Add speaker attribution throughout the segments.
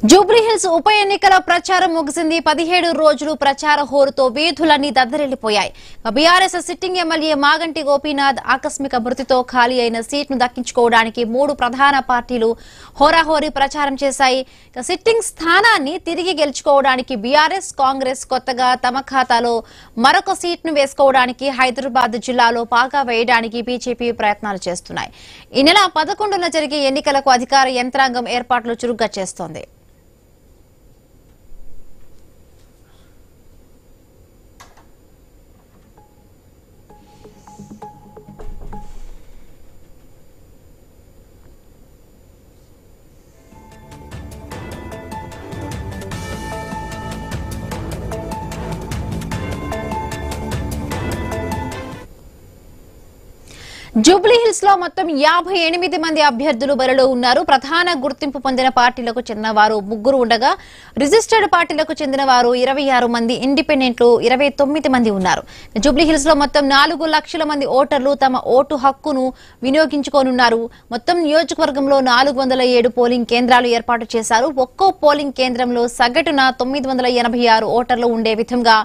Speaker 1: జూబ్లీహిల్స్ ఉప ఎన్నికల ప్రచారం ముగిసింది. 17 రోజులు ప్రచార హోరుతో వీధులన్నీ దద్దరిల్లిపోయాయి. BRS sitting MLA Maganti Gopinath ఆకస్మిక మృతితో ఖాళీ అయిన సీట్ను దక్కించుకోవడానికి 3 ప్రధాన పార్టీలు హోరాహోరీ ప్రచారం చేశాయి. సిట్టింగ్ స్థానాన్ని తిరిగి గెలుచుకోవడానికి బీఆర్ఎస్, కాంగ్రెస్ కొత్తగా తమ ఖాతాలో మరొక సీట్ను వేసుకోవడానికి హైదరాబాద్ జిల్లాలో పాగా వేయడానికి బీజేపీ ప్రయత్నాలు చేస్తున్నాయి. ఈ నెల 11న జరిగే ఎన్నికలకు అధికార యంత్రాంగం ఏర్పాట్లు చురుగ్గా చేస్తోంది. జూబ్లీహిల్స్ లో మొత్తం 58 మంది అభ్యర్థులు బరిలో ఉన్నారు. ప్రధాన గుర్తింపు పొందిన పార్టీలకు చెందిన వారు 3 ఉండగా రిజిస్టర్డ్ పార్టీలకు చెందిన వారు 26 మంది, ఇండిపెండెంట్లు 29 మంది ఉన్నారు. జూబ్లీహిల్స్ లో మొత్తం 4 లక్షల మంది ఓటర్లు తమ ఓటు హక్కును వినియోగించుకోనున్నారు. మొత్తం నియోజకవర్గంలో 407 పోలింగ్ కేంద్రాలు ఏర్పాటు చేశారు. ఒక్కో పోలింగ్ కేంద్రంలో సగటున 986 ఓటర్లు ఉండే విధంగా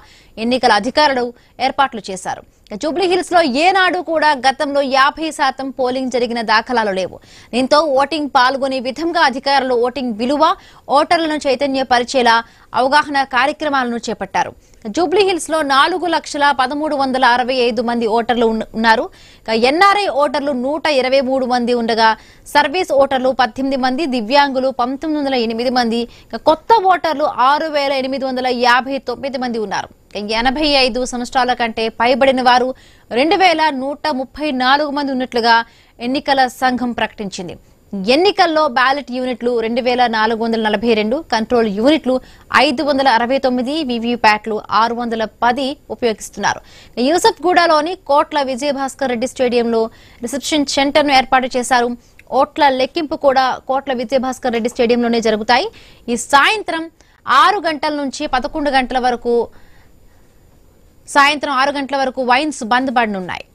Speaker 1: ఎన్నికల అధికారులు ఏర్పాట్లు చేశారు. జూబ్లీహిల్స్ లో ఏనాడు కూడా గతంలో 50% పోలింగ్ జరిగిన దాఖలాలు లేవు. దీంతో ఓటింగ్ పాల్గొనే విధంగా అధికారులు ఓటింగ్ విలువ, ఓటర్లను చైతన్యపరిచేలా అవగాహన కార్యక్రమాలను చేపట్టారు. జూబ్లీహిల్స్ లో 4,13,65 మంది ఓటర్లు ఉన్నారు. ఎన్ఆర్ఐ ఓటర్లు 123 మంది ఉండగా సర్వీస్ ఓటర్లు 18 మంది, దివ్యాంగులు 1908 మంది, కొత్త ఓటర్లు 6,859 మంది ఉన్నారు. 85 సంవత్సరాల కంటే పైబడిన వారు 2,134 మంది ఉన్నట్లుగా ఎన్నికల సంఘం ప్రకటించింది. ఎన్నికల్లో బ్యాలెట్ యూనిట్లు 2,442, కంట్రోల్ యూనిట్లు 569, వీవీప్యాట్లు 610 ఉపయోగిస్తున్నారు. యూసఫ్గూడలోని కోట్ల విజయభాస్కర్ రెడ్డి స్టేడియంలో రిసెప్షన్ సెంటర్ను ఏర్పాటు చేశారు. ఓట్ల లెక్కింపు కూడా కోట్ల విజయభాస్కర్ రెడ్డి స్టేడియంలోనే జరుగుతాయి. ఈ సాయంత్రం 6 గంటల నుంచి 11 గంటల వరకు వైన్స్ బంద్ పడనున్నాయి.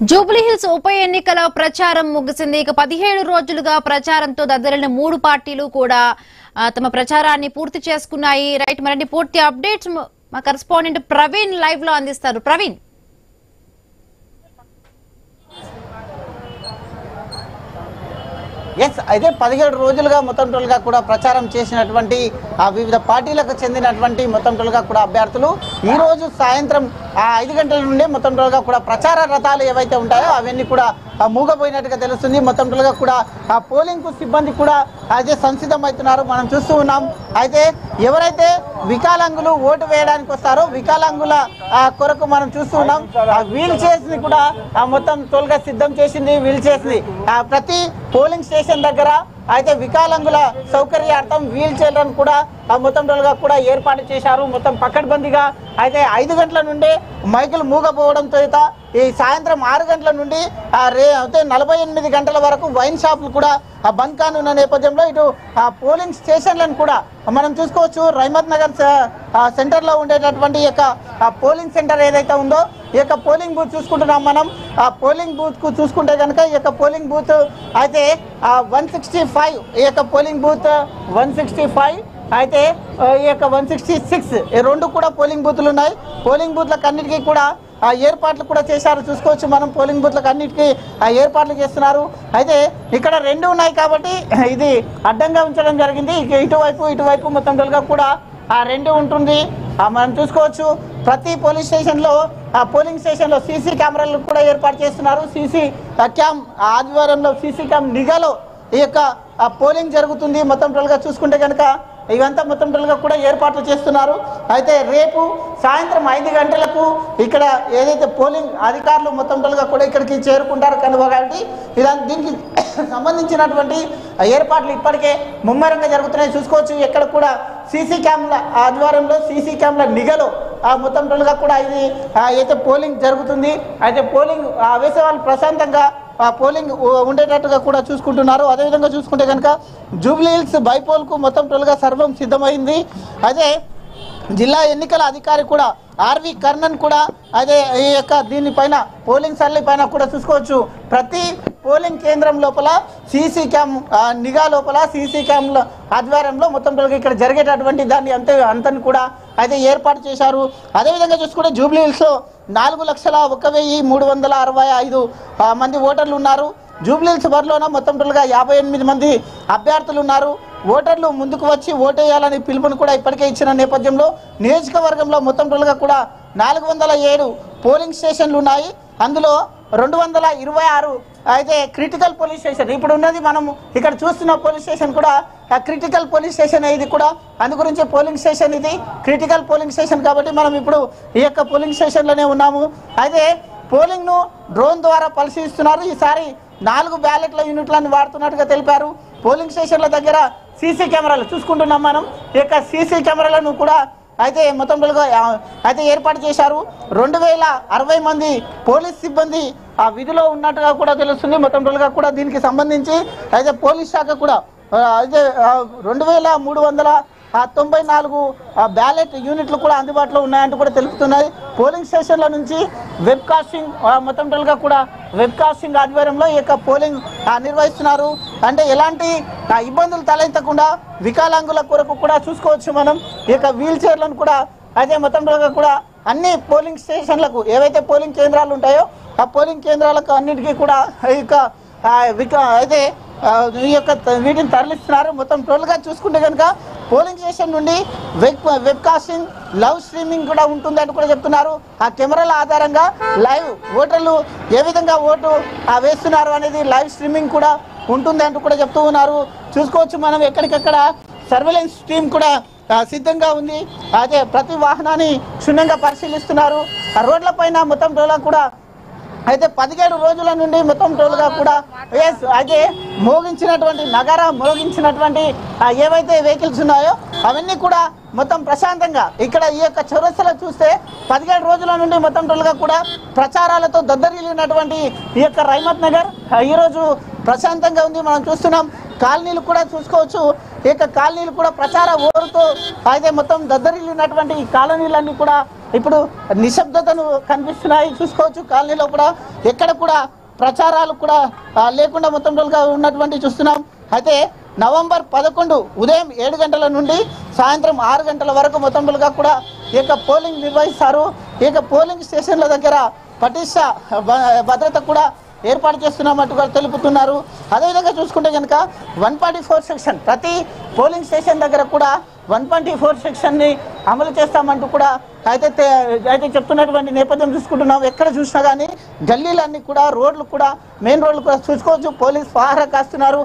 Speaker 1: జూబ్లీహిల్స్ ఉప ఎన్నికల ప్రచారం ముగిసింది. 17 రోజులుగా ప్రచారంతో దద్దరిల్లిన 3 పార్టీలు కూడా తమ ప్రచారాన్ని పూర్తి చేసుకున్నాయి. రైట్, మరిన్ని పూర్తి అప్డేట్స్ మా కరెస్పాండెంట్ ప్రవీణ్ లైవ్ లో అందిస్తారు. ప్రవీణ్,
Speaker 2: అయితే 17 రోజులుగా మొత్తం టోల్గా కూడా ప్రచారం చేసినటువంటి వివిధ పార్టీలకు చెందినటువంటి మొత్తం టోల్గా కూడా అభ్యర్థులు ఈ రోజు సాయంత్రం 5 గంటల నుండి మొత్తం టోల్గా కూడా ప్రచార రథాలు ఏవైతే ఉంటాయో అవన్నీ కూడా మూగపోయినట్టుగా తెలుస్తుంది. మొత్తం టోల్గా కూడా పోలింగ్ కు సిబ్బంది కూడా అయితే సంసిద్ధమవుతున్నారు, మనం చూస్తూ ఉన్నాం. అయితే ఎవరైతే వికలాంగులు ఓటు వేయడానికి వస్తారో వికలాంగుల కొరకు మనం చూస్తూ ఉన్నాం. వీల్ చైర్స్ ని కూడా మొత్తం టోల్గా సిద్ధం చేసింది. వీల్ చైర్స్ ని ప్రతి పోలింగ్ స్టేషన్ దగ్గర అయితే వికలాంగుల సౌకర్యార్థం వీల్ చైర్లను కూడా మొత్తం టోల్గా కూడా ఏర్పాటు చేశారు. మొత్తం పకడ్బందీగా అయితే 5 గంటల నుండి మైకులు మూగపోవడంతో ఈ సాయంత్రం 6 గంటల నుండి అయితే 48 గంటల వరకు వైన్ షాపులు కూడా బంద్ కానున్న నేపథ్యంలో ఇటు పోలింగ్ స్టేషన్లను కూడా మనం చూసుకోవచ్చు. రహమత్ నగర్ సెంటర్లో ఉండేటటువంటి యొక్క పోలింగ్ సెంటర్ ఏదైతే ఉందో ఈ యొక్క పోలింగ్ బూత్ చూసుకుంటున్నాం మనం. ఆ పోలింగ్ బూత్ కు చూసుకుంటే కనుక ఈ యొక్క పోలింగ్ బూత్ అయితే 165, ఈ యొక్క పోలింగ్ బూత్ 165 అయితే ఈ యొక్క 166 రెండు కూడా పోలింగ్ బూత్లు ఉన్నాయి. పోలింగ్ బూత్లకు అన్నిటికీ కూడా ఏర్పాట్లు కూడా చేశారు, చూసుకోవచ్చు మనం. పోలింగ్ బూత్లకు అన్నిటికీ ఏర్పాట్లు చేస్తున్నారు. అయితే ఇక్కడ 2 ఉన్నాయి కాబట్టి ఇది అడ్డంగా ఉంచడం జరిగింది. ఇటువైపు మొత్తం టోల్గా కూడా 2 ఉంటుంది, మనం చూసుకోవచ్చు. ప్రతి పోలింగ్ స్టేషన్లో సీసీ కెమెరాలు కూడా ఏర్పాటు చేస్తున్నారు. సీసీ క్యామ్ ఆధ్వర్యంలో సీసీ క్యామ్ నిఘాలో ఈ యొక్క పోలింగ్ జరుగుతుంది. మొత్తం టోల్గా చూసుకుంటే కనుక ఇవంతా మొత్తం టోటల్గా కూడా ఏర్పాట్లు చేస్తున్నారు. అయితే రేపు సాయంత్రం 5 గంటలకు ఇక్కడ ఏదైతే పోలింగ్ అధికారులు మొత్తం టోటల్గా కూడా ఇక్కడికి చేరుకుంటారు కనుక కాబట్టి దీనికి సంబంధించినటువంటి ఏర్పాట్లు ఇప్పటికే ముమ్మరంగా జరుగుతున్నాయి. చూసుకోవచ్చు ఎక్కడ కూడా సీసీ క్యామ్ల ఆధ్వర్యంలో సీసీ క్యామ్ల నిఘలో మొత్తం టోటల్గా కూడా ఇది అయితే పోలింగ్ జరుగుతుంది. అయితే పోలింగ్ వేసే వాళ్ళు ప్రశాంతంగా పోలింగ్ ఉండేటట్టుగా కూడా చూసుకుంటున్నారు. అదేవిధంగా చూసుకుంటే కనుక జూబ్లీ హిల్స్ బైపోల్కు మొత్తం టోటల్గా సర్వం సిద్ధమైంది. అదే జిల్లా ఎన్నికల అధికారి కూడా ఆర్వి కర్ణన్ కూడా అదే ఈ యొక్క దీనిపైన పోలింగ్ సరళి పైన కూడా చూసుకోవచ్చు. ప్రతి పోలింగ్ కేంద్రం లోపల సీసీ క్యామ్ నిఘా లోపల సీసీ క్యామ్ల ఆధ్వర్యంలో మొత్తం ఇక్కడ జరిగేటటువంటి దాన్ని అంతని కూడా అయితే ఏర్పాటు చేశారు. అదేవిధంగా చూసుకుంటే జూబ్లీ హిల్స్లో 4,01,365 మంది ఓటర్లు ఉన్నారు. జూబ్లీ హిల్స్ బరిలోన మొత్తం టోటల్గా 58 మంది అభ్యర్థులు ఉన్నారు. ఓటర్లు ముందుకు వచ్చి ఓటేయాలని పిలుపుని కూడా ఇప్పటికే ఇచ్చిన నేపథ్యంలో నియోజకవర్గంలో మొత్తం టోటల్గా కూడా 407 పోలింగ్ స్టేషన్లు ఉన్నాయి. అందులో 226 అయితే క్రిటికల్ పోలీస్ స్టేషన్. ఇప్పుడు ఉన్నది మనం ఇక్కడ చూస్తున్న పోలీస్ స్టేషన్ కూడా క్రిటికల్ పోలీస్ స్టేషన్. ఇది కూడా అందు గురించి పోలింగ్ స్టేషన్, ఇది క్రిటికల్ పోలింగ్ స్టేషన్ కాబట్టి మనం ఇప్పుడు ఈ యొక్క పోలింగ్ స్టేషన్లోనే ఉన్నాము. అయితే పోలింగ్ను డ్రోన్ ద్వారా పరిశీలిస్తున్నారు. ఈసారి 4 బ్యాలెట్ల యూనిట్లను వాడుతున్నట్టుగా తెలిపారు. పోలింగ్ స్టేషన్ల దగ్గర సీసీ కెమెరాలు చూసుకుంటున్నాం మనం. ఈ యొక్క సీసీ కెమెరాలను కూడా అయితే మొత్తం అయితే ఏర్పాటు చేశారు. 2060 మంది పోలీస్ సిబ్బంది ఆ విధిలో ఉన్నట్టుగా కూడా తెలుస్తుంది. మొత్తం కూడా దీనికి సంబంధించి అయితే పోలీస్ శాఖ కూడా అయితే 2394 బ్యాలెట్ యూనిట్లు కూడా అందుబాటులో ఉన్నాయంటూ కూడా తెలుపుతున్నాయి. పోలింగ్ స్టేషన్ల నుంచి వెబ్ కాస్టింగ్ మొత్తం కూడా వెబ్ కాస్టింగ్ ఆధ్వర్యంలో ఈ యొక్క పోలింగ్ నిర్వహిస్తున్నారు. అంటే ఎలాంటి ఇబ్బందులు తలెత్తకుండా వికలాంగుల కొరకు కూడా చూసుకోవచ్చు మనం. ఈ యొక్క వీల్ చైర్లను కూడా అదే మొత్తం కూడా అన్ని పోలింగ్ స్టేషన్లకు ఏవైతే పోలింగ్ కేంద్రాలు ఉంటాయో ఆ పోలింగ్ కేంద్రాలకు అన్నిటికీ కూడా ఈ యొక్క అయితే ఈ యొక్క వీటిని తరలిస్తున్నారు. మొత్తం టోటల్గా చూసుకుంటే కనుక పోలింగ్ స్టేషన్ నుండి వెబ్ కాస్టింగ్ లైవ్ స్ట్రీమింగ్ కూడా ఉంటుంది అని కూడా చెప్తున్నారు. ఆ కెమెరాల ఆధారంగా లైవ్ ఓటర్లు ఏ విధంగా ఓటు వేస్తున్నారు అనేది లైవ్ స్ట్రీమింగ్ కూడా ఉంటుంది అంటూ కూడా చెప్తూ ఉన్నారు. చూసుకోవచ్చు మనం ఎక్కడికెక్కడ సర్వేలెన్స్ టీం కూడా సిద్ధంగా ఉంది. అదే ప్రతి వాహనాన్ని క్షుణ్ణంగా పరిశీలిస్తున్నారు. ఆ రోడ్ల పైన మొత్తం టోలా కూడా అయితే 17 రోజుల నుండి మొత్తం టోల్గా కూడా అదే మోగించినటువంటి ఏవైతే వెహికల్స్ ఉన్నాయో అవన్నీ కూడా మొత్తం ప్రశాంతంగా ఇక్కడ ఈ యొక్క చౌరస్తాలో చూస్తే 17 రోజుల నుండి మొత్తం టోల్గా కూడా ప్రచారాలతో దద్దరిల్లినటువంటి ఈ యొక్క రైమత్ నగర్ ఈరోజు ప్రశాంతంగా ఉంది. మనం చూస్తున్నాం కాలనీలు కూడా చూసుకోవచ్చు. ఈ యొక్క కాలనీలు కూడా ప్రచార ఓరుతో అయితే మొత్తం దద్దరిల్లినటువంటి ఈ కాలనీలన్నీ కూడా ఇప్పుడు నిశ్శబ్దతను కనిపిస్తున్నాయి. చూసుకోవచ్చు కాలనీలో కూడా ఎక్కడ కూడా ప్రచారాలు కూడా లేకుండా మొత్తం రోజుగా ఉన్నటువంటి చూస్తున్నాం. అయితే నవంబర్ 11 ఉదయం 7 గంటల నుండి సాయంత్రం 6 గంటల వరకు మొత్తం రోజుగా కూడా ఈ యొక్క పోలింగ్ నిర్వహిస్తారు. ఈ యొక్క పోలింగ్ స్టేషన్ల దగ్గర పటిష్ట భద్రత కూడా ఏర్పాటు చేస్తున్నామంటూ కూడా తెలుపుతున్నారు. అదేవిధంగా చూసుకుంటే కనుక 144 సెక్షన్ ప్రతి పోలింగ్ స్టేషన్ దగ్గర కూడా 124 సెక్షన్ని అమలు చేస్తామంటూ కూడా అయితే చెప్తున్నటువంటి నేపథ్యం చూసుకుంటున్నాం. ఎక్కడ చూసినా కానీ గల్లీలన్నీ కూడా రోడ్లు కూడా మెయిన్ రోడ్లు కూడా చూసుకోవచ్చు పోలీస్ పహారా కాస్తున్నారు.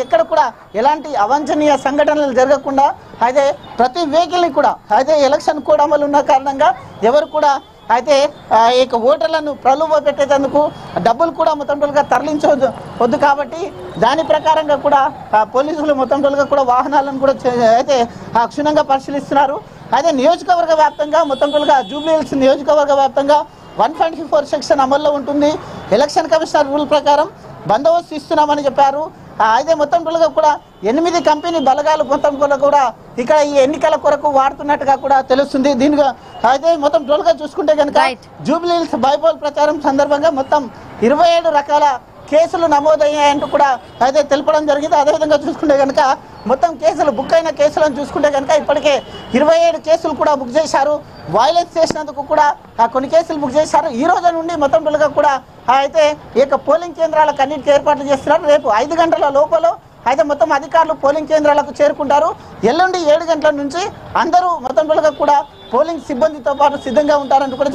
Speaker 2: ఎక్కడ కూడా ఎలాంటి అవాంఛనీయ సంఘటనలు జరగకుండా అయితే ప్రతి వెహికల్ని కూడా అయితే ఎలక్షన్ కోడ్ అమలు ఉన్న కారణంగా ఎవరు కూడా అయితే ఈ యొక్క ఓటర్లను ప్రలోభ పెట్టేందుకు డబ్బులు కూడా మొత్తం టోల్గా తరలించవద్దు కాబట్టి దాని ప్రకారంగా కూడా పోలీసులు మొత్తం టోల్గా కూడా వాహనాలను కూడా అయితే క్షుణ్ణంగా పరిశీలిస్తున్నారు. అయితే నియోజకవర్గ వ్యాప్తంగా మొత్తం టోల్గా జూబ్లీ హిల్స్ నియోజకవర్గ వ్యాప్తంగా 124 సెక్షన్ అమల్లో ఉంటుంది. ఎలక్షన్ కమిషనర్ రూల్ ప్రకారం బందోబస్తు ఇస్తున్నామని చెప్పారు. అయితే మొత్తం టోల్గా కూడా 8 కంపెనీ బలగాలు మొత్తం కూడా ఇక్కడ ఈ ఎన్నికల కొరకు వాడుతున్నట్టుగా కూడా తెలుస్తుంది. దీనిగా అయితే మొత్తం టోల్గా చూసుకుంటే కనుక జూబ్లీ హిల్స్ బైపోల్ ప్రచారం సందర్భంగా మొత్తం 27 రకాల కేసులు నమోదయ్యాయంటూ కూడా అయితే తెలపడం జరిగింది. అదేవిధంగా చూసుకుంటే కనుక మొత్తం కేసులు బుక్ అయిన కేసులను చూసుకుంటే కనుక ఇప్పటికే 27 కేసులు కూడా బుక్ చేశారు. వైలెన్స్ చేసినందుకు కూడా కొన్ని కేసులు బుక్ చేశారు. ఈ రోజు నుండి మొత్తం టోల్గా కూడా అయితే ఈ యొక్క పోలింగ్ కేంద్రాలకు అన్నింటికీ ఏర్పాట్లు చేస్తున్నారు. రేపు 5 గంటల లోపల అయితే మొత్తం అధికారులు పోలింగ్ కేంద్రాలకు చేరుకుంటారు. ఎల్లుండి 7 గంటల నుంచి అందరూ మొత్తం టోల్గా కూడా పోలింగ్ సిబ్బందితో పాటు సిద్ధంగా ఉంటారంటూ కూడా